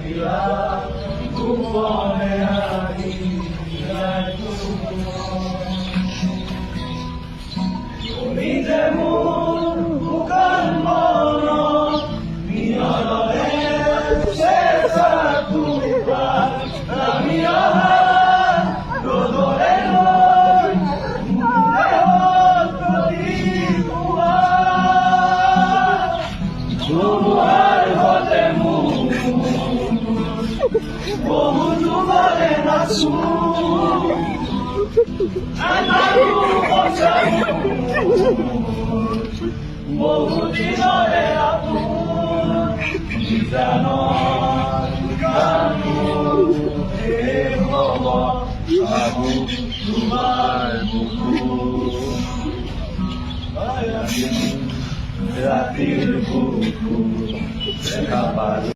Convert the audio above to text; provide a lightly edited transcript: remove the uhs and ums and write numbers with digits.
দিয়া গোপনে আহি তুমি যে মোৰ শুকান মনত নিয়ৰৰে চেঁচা টুকুৰা নামি অহা ৰ'দৰে লৈ মোৰ দেহত প্ৰতিপুৱা ধুমুহাৰ সতে বহু যুগৰে নাচো বহু দিনৰে আপোন জানৰ গানো শেষ হ'ব আকৌ তোমাৰ বুকুত ৰাতিৰ বুকুত দেখা পালো।